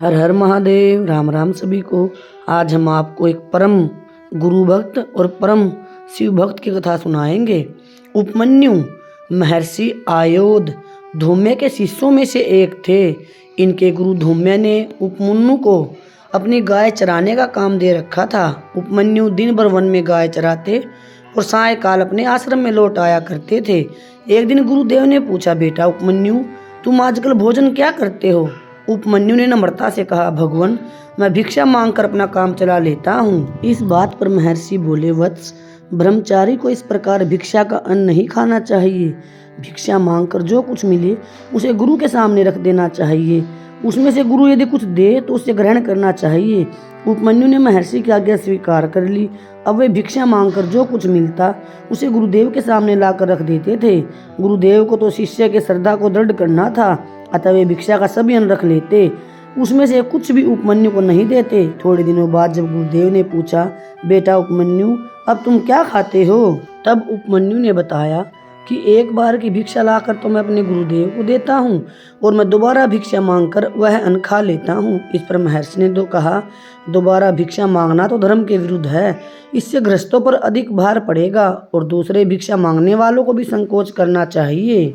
हर हर महादेव। राम राम सभी को। आज हम आपको एक परम गुरु भक्त और परम शिव भक्त की कथा सुनाएंगे। उपमन्यु महर्षि आयोध धूम्य के शिष्यों में से एक थे। इनके गुरु धूम्य ने उपमन्यु को अपनी गाय चराने का काम दे रखा था। उपमन्यु दिन भर वन में गाय चराते और सायकाल अपने आश्रम में लौट आया करते थे। एक दिन गुरुदेव ने पूछा, बेटा उपमन्यु, तुम आजकल भोजन क्या करते हो? उपमन्यु ने नम्रता से कहा, भगवान, मैं भिक्षा मांगकर अपना काम चला लेता हूँ। इस बात पर महर्षि बोले, वत्स, ब्रह्मचारी को इस प्रकार भिक्षा का अन्न नहीं खाना चाहिए। भिक्षा मांगकर जो कुछ मिले उसे गुरु के सामने रख देना चाहिए। उसमें से गुरु यदि कुछ दे तो उसे ग्रहण करना चाहिए। उपमन्यु ने महर्षि की आज्ञा स्वीकार कर ली। अब वे भिक्षा मांगकर जो कुछ मिलता उसे गुरुदेव के सामने लाकर रख देते थे। गुरुदेव को तो शिष्य के श्रद्धा को दृढ़ करना था, अतः वे भिक्षा का सभी अन्न रख लेते, उसमें से कुछ भी उपमन्यु को नहीं देते। थोड़े दिनों बाद जब गुरुदेव ने पूछा, बेटा उपमन्यु, अब तुम क्या खाते हो? तब उपमन्यु ने बताया कि एक बार की भिक्षा लाकर तो मैं अपने गुरुदेव को देता हूँ और मैं दोबारा भिक्षा मांगकर वह अन्न खा लेता हूँ। इस पर महर्षि ने तो कहा, दोबारा भिक्षा मांगना तो धर्म के विरुद्ध है। इससे गृहस्थों पर अधिक भार पड़ेगा और दूसरे भिक्षा मांगने वालों को भी संकोच करना चाहिए।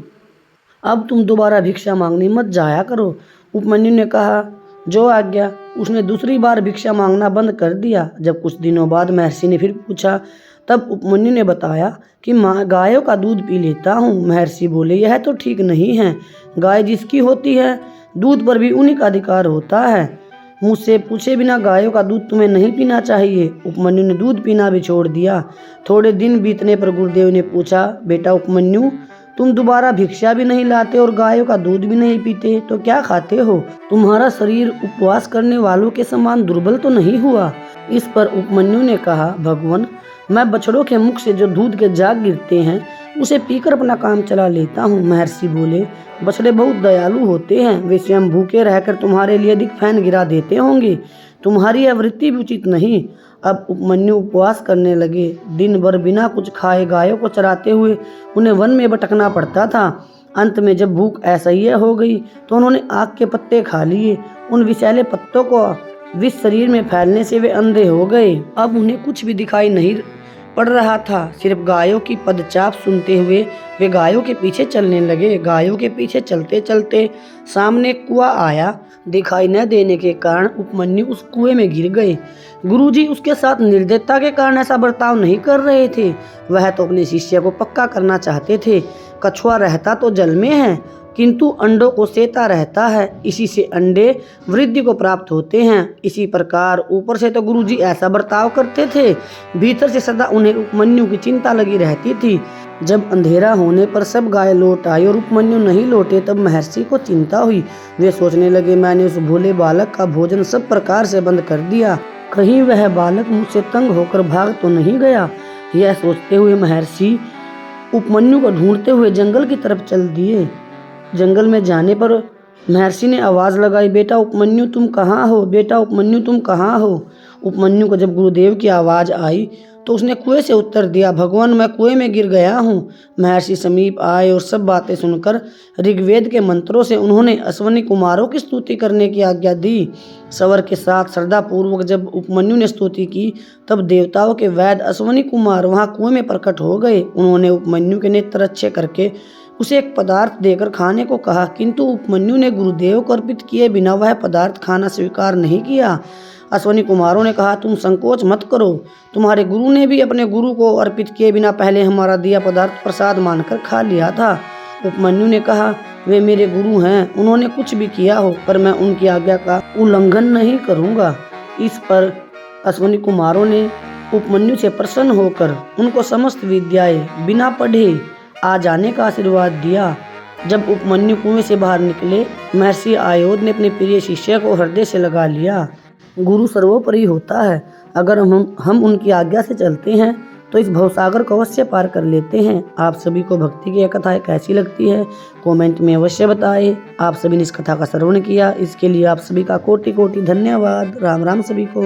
अब तुम दोबारा भिक्षा मांगने मत जाया करो। उपमन्यु ने कहा, जो आज्ञा। उसने दूसरी बार भिक्षा मांगना बंद कर दिया। जब कुछ दिनों बाद महर्षि ने फिर पूछा, तब उपमन्यु ने बताया कि गायों का दूध पी लेता हूँ। महर्षि बोले, यह तो ठीक नहीं है। गाय जिसकी होती है, दूध पर भी उन्हीं का अधिकार होता है। मुझसे पूछे बिना गायों का दूध तुम्हें नहीं पीना चाहिए। उपमन्यु ने दूध पीना भी छोड़ दिया। थोड़े दिन बीतने पर गुरुदेव ने पूछा, बेटा उपमन्यु, तुम दोबारा भिक्षा भी नहीं लाते और गायों का दूध भी नहीं पीते, तो क्या खाते हो? तुम्हारा शरीर उपवास करने वालों के समान दुर्बल तो नहीं हुआ? इस पर उपमन्यु ने कहा, भगवान, मैं बछड़ों के मुख से जो दूध के जाग गिरते हैं उसे पीकर अपना काम चला लेता हूँ। महर्षि बोले, बछड़े बहुत दयालु होते हैं, वे स्वयं भूखे रहकर तुम्हारे लिए अधिक फैन गिरा देते होंगे। तुम्हारी यह वृत्ति भी उचित नहीं। अब उपमन्यु उपवास करने लगे। दिन भर बिना कुछ खाए गायों को चराते हुए उन्हें वन में भटकना पड़ता था। अंत में जब भूख असह्य हो गई तो उन्होंने आग के पत्ते खा लिए। उन विषैले पत्तों को विष शरीर में फैलने से वे अंधे हो गए। अब उन्हें कुछ भी दिखाई नहीं पड़ रहा था, सिर्फ गायों की पदचाप सुनते हुए वे गायों के पीछे चलने लगे। गायों के पीछे चलते चलते सामने कुआं आया। दिखाई न देने के कारण उपमन्यु उस कुएं में गिर गए। गुरुजी उसके साथ निर्दयता के कारण ऐसा बर्ताव नहीं कर रहे थे। वह तो अपने शिष्य को पक्का करना चाहते थे। कछुआ रहता तो जल में है, किंतु अंडों को सेता रहता है, इसी से अंडे वृद्धि को प्राप्त होते हैं। इसी प्रकार ऊपर से तो गुरुजी ऐसा बर्ताव करते थे, भीतर से सदा उन्हें उपमन्यु की चिंता लगी रहती थी। जब अंधेरा होने पर सब गाय लौट आई और उपमन्यु नहीं लौटे, तब महर्षि को चिंता हुई। वे सोचने लगे, मैंने उस भोले बालक का भोजन सब प्रकार से बंद कर दिया, कहीं वह बालक मुझसे तंग होकर भाग तो नहीं गया। यह सोचते हुए महर्षि उपमन्यु को ढूंढते हुए जंगल की तरफ चल दिए। जंगल में जाने पर महर्षि ने आवाज़ लगाई, बेटा उपमन्यु तुम कहाँ हो? बेटा उपमन्यु तुम कहाँ हो? उपमन्यु को जब गुरुदेव की आवाज़ आई तो उसने कुएं से उत्तर दिया, भगवान, मैं कुएं में गिर गया हूँ। महर्षि समीप आए और सब बातें सुनकर ऋग्वेद के मंत्रों से उन्होंने अश्वनी कुमारों की स्तुति करने की आज्ञा दी। सवर के साथ श्रद्धापूर्वक जब उपमन्यु ने स्तुति की, तब देवताओं के वैद्य अश्वनी कुमार वहाँ कुएं में प्रकट हो गए। उन्होंने उपमन्यु के नेत्र अच्छे करके उसे एक पदार्थ देकर खाने को कहा, किंतु उपमन्यु ने गुरुदेव को अर्पित किए बिना वह पदार्थ खाना स्वीकार नहीं किया। अश्वनी कुमारों ने कहा, तुम संकोच मत करो, तुम्हारे गुरु ने भी अपने गुरु को अर्पित किए बिना पहले हमारा दिया पदार्थ प्रसाद मानकर खा लिया था। उपमन्यु ने कहा, वे मेरे गुरु हैं, उन्होंने कुछ भी किया हो, पर मैं उनकी आज्ञा का उल्लंघन नहीं करूँगा। इस पर अश्वनी कुमारों ने उपमन्यु से प्रसन्न होकर उनको समस्त विद्याएं बिना पढ़े आ जाने का आशीर्वाद दिया। जब उपमन्यु कुएं से बाहर निकले, महर्षि आयोध ने अपने प्रिय शिष्य को हृदय से लगा लिया। गुरु सर्वोपरि होता है। अगर हम उनकी आज्ञा से चलते हैं तो इस भवसागर को अवश्य पार कर लेते हैं। आप सभी को भक्ति की यह कथा कैसी लगती है कमेंट में अवश्य बताएं। आप सभी ने इस कथा का श्रवण किया, इसके लिए आप सभी का कोटि कोटि धन्यवाद। राम राम सभी को।